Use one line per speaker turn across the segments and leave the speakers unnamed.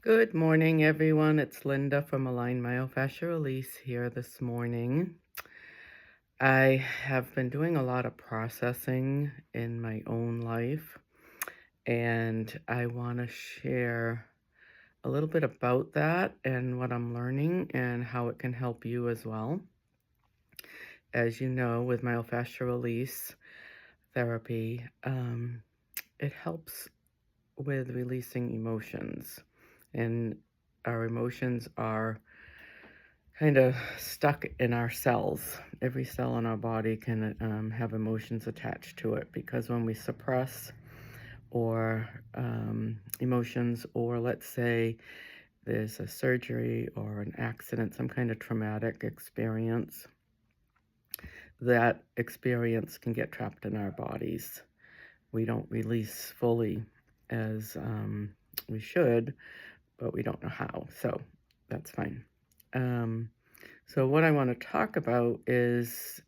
Good morning, everyone. It's Linda from Align Myofascial Release here this morning. I have been doing a lot of processing in my own life, and I want to share a little bit about that and what I'm learning and how it can help you as well. As you know, with myofascial release therapy, it helps with releasing emotions, and our emotions are kind of stuck in our cells. Every cell in our body can have emotions attached to it because when we suppress or emotions, or let's say there's a surgery or an accident, some kind of traumatic experience, that experience can get trapped in our bodies. We don't release fully as we should, but we don't know how. So that's fine. Um, So what I want to talk about is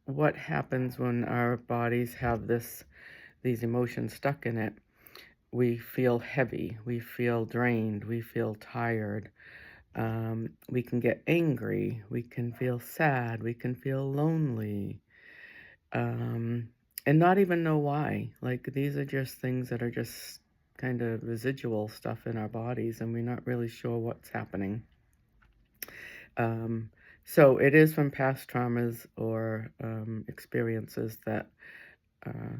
what happens when our bodies have these emotions stuck in it. We feel heavy, we feel drained, we feel tired. We can get angry, we can feel sad, we can feel lonely, um, and not even know why. Like these are just things that are just kind of residual stuff in our bodies, and we're not really sure what's happening. Um, so it is from past traumas or experiences that uh,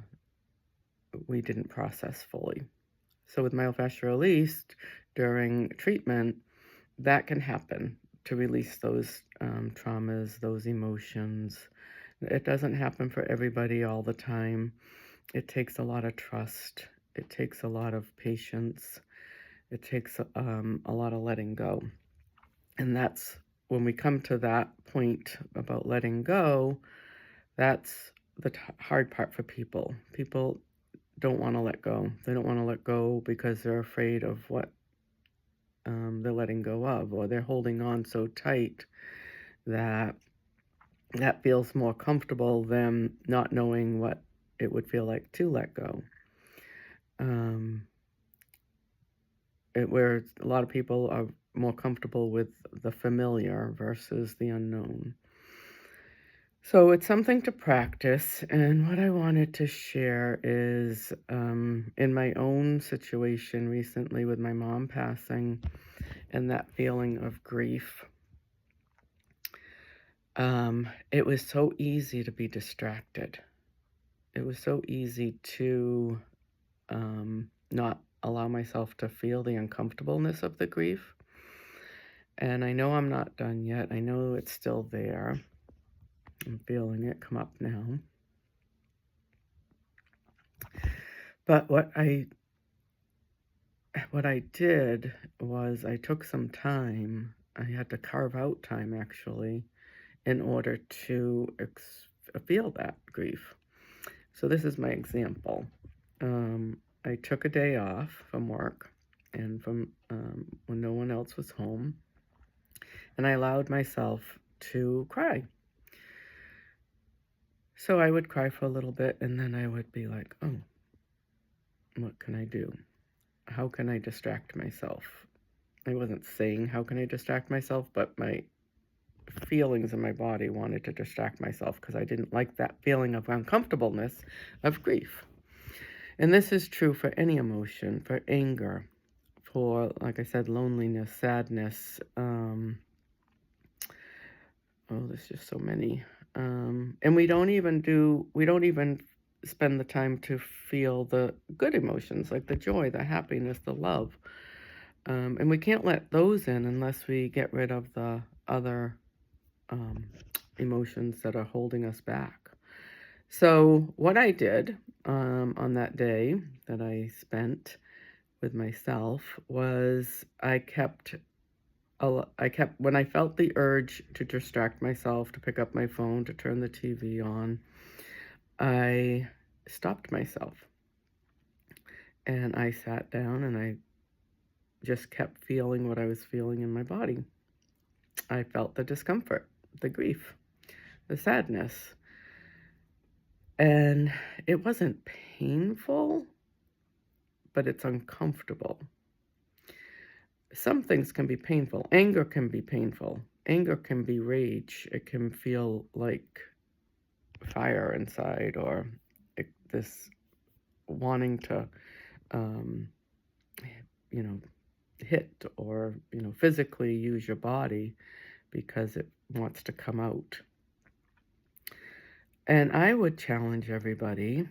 we didn't process fully. So with myofascial release during treatment, that can happen to release those traumas, those emotions. It doesn't happen for everybody all the time. It takes a lot of trust. It takes a lot of patience. It takes a lot of letting go. And that's when we come to that point about letting go, that's the hard part for people. People don't want to let go. They don't want to let go because they're afraid of what they're letting go of, or they're holding on so tight that that feels more comfortable than not knowing what it would feel like to let go. Um, where a lot of people are more comfortable with the familiar versus the unknown. So it's something to practice, and what I wanted to share is in my own situation recently with my mom passing and that feeling of grief. It was so easy to be distracted. It was so easy to not allow myself to feel the uncomfortableness of the grief. And I know I'm not done yet. I know it's still there. I'm feeling it come up now. But what I did was I took some time. I had to carve out time actually in order to feel that grief. So this is my example. I took a day off from work and from when no one else was home, and I allowed myself to cry. So I would cry for a little bit, and then I would be like, oh, what can I do? How can I distract myself? I wasn't saying how can I distract myself, but my feelings in my body wanted to distract myself because I didn't like that feeling of uncomfortableness of grief. And this is true for any emotion, for anger, for, like I said, loneliness, sadness. There's just so many. And we don't even spend the time to feel the good emotions like the joy, the happiness, the love. And we can't let those in unless we get rid of the other um, emotions that are holding us back. So, what I did on that day that I spent with myself was when I felt the urge to distract myself, to pick up my phone, to turn the TV on, I stopped myself and I sat down and I just kept feeling what I was feeling in my body. I felt the discomfort, the grief, the sadness. And it wasn't painful, but it's uncomfortable. some things can be painful. Anger can be painful. Anger can be rage. It can feel like fire inside, or this wanting to, um, you know, hit or, physically use your body because it wants to come out. And I would challenge everybody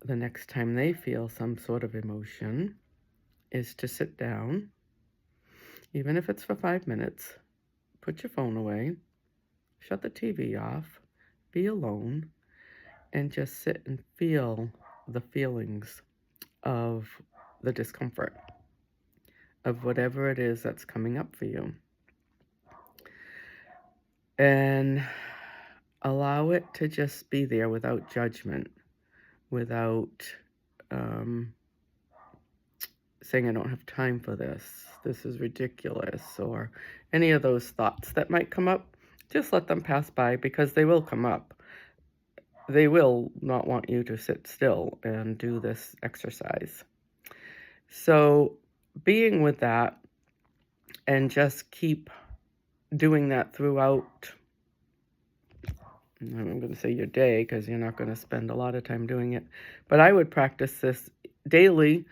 the next time they feel some sort of emotion is to sit down, even if it's for 5 minutes, put your phone away, shut the TV off, be alone, and just sit and feel the feelings of the discomfort of whatever it is that's coming up for you. And allow it to just be there without judgment, without saying, I don't have time for this is ridiculous, or any of those thoughts that might come up. Just let them pass by, because they will come up. They will not want you to sit still and do this exercise. So being with that, and just keep doing that throughout, I'm going to say your day, because you're not going to spend a lot of time doing it, but I would practice this daily,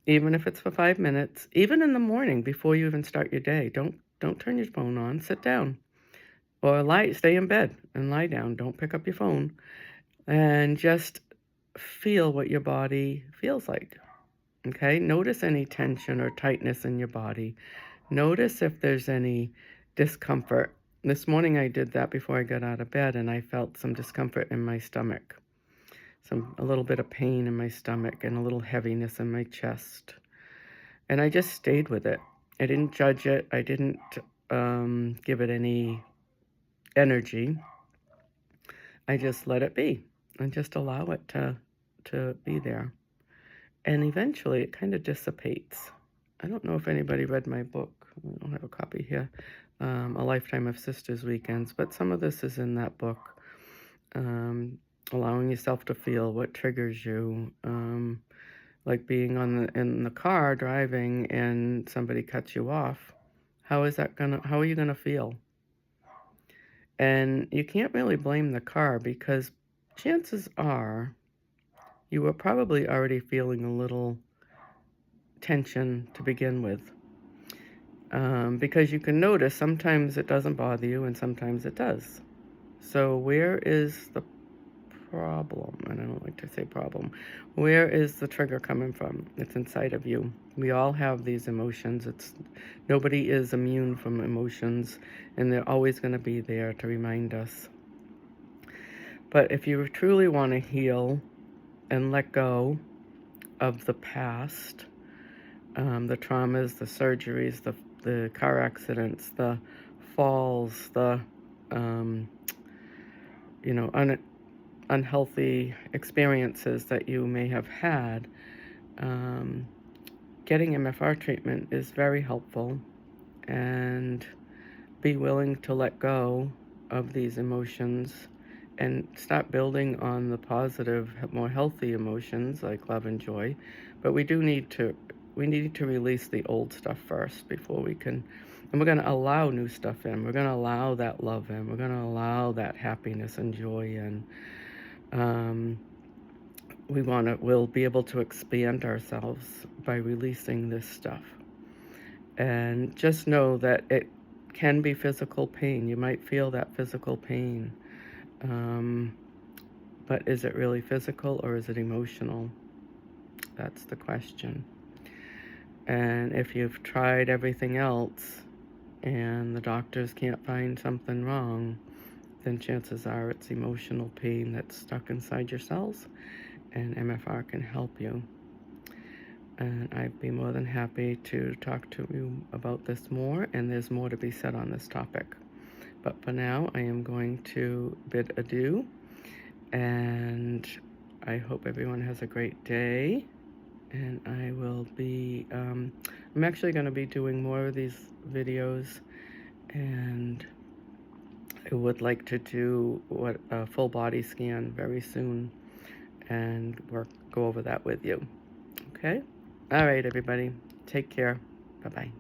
even if it's for 5 minutes, even in the morning before you even start your day. Don't turn your phone on. Sit down, or stay in bed and lie down. Don't pick up your phone, and just feel what your body feels like. Okay? Notice any tension or tightness in your body. Notice if there's any discomfort. This morning I did that before I got out of bed, and I felt some discomfort in my stomach. A little bit of pain in my stomach and a little heaviness in my chest. And I just stayed with it. I didn't judge it. I didn't give it any energy. I just let it be and just allow it to be there. And eventually it kind of dissipates. I don't know if anybody read my book. I don't have a copy here. A Lifetime of Sisters Weekends, but some of this is in that book. Allowing yourself to feel what triggers you, like being in the car driving and somebody cuts you off. How are you gonna feel? And you can't really blame the car, because chances are you were probably already feeling a little tension to begin with. Because you can notice sometimes it doesn't bother you and sometimes it does. So where is the problem? And I don't like to say problem. Where is the trigger coming from? It's inside of you. We all have these emotions. Nobody is immune from emotions, and they're always going to be there to remind us. But if you truly want to heal and let go of the past, the traumas, the surgeries, the car accidents, the falls, the unhealthy experiences that you may have had, getting MFR treatment is very helpful. And be willing to let go of these emotions and start building on the positive, more healthy emotions like love and joy. But we need to release the old stuff first before we can. And we're going to allow new stuff in. We're going to allow that love in. We're going to allow that happiness and joy in. We'll be able to expand ourselves by releasing this stuff. And just know that it can be physical pain. You might feel that physical pain. But is it really physical or is it emotional? That's the question. And if you've tried everything else and the doctors can't find something wrong, then chances are it's emotional pain that's stuck inside your cells, and MFR can help you. And I'd be more than happy to talk to you about this more, and there's more to be said on this topic. But for now, I am going to bid adieu, and I hope everyone has a great day. And I will be, I'm actually going to be doing more of these videos, and I would like to do a full body scan very soon and go over that with you. Okay? All right, everybody. Take care. Bye-bye.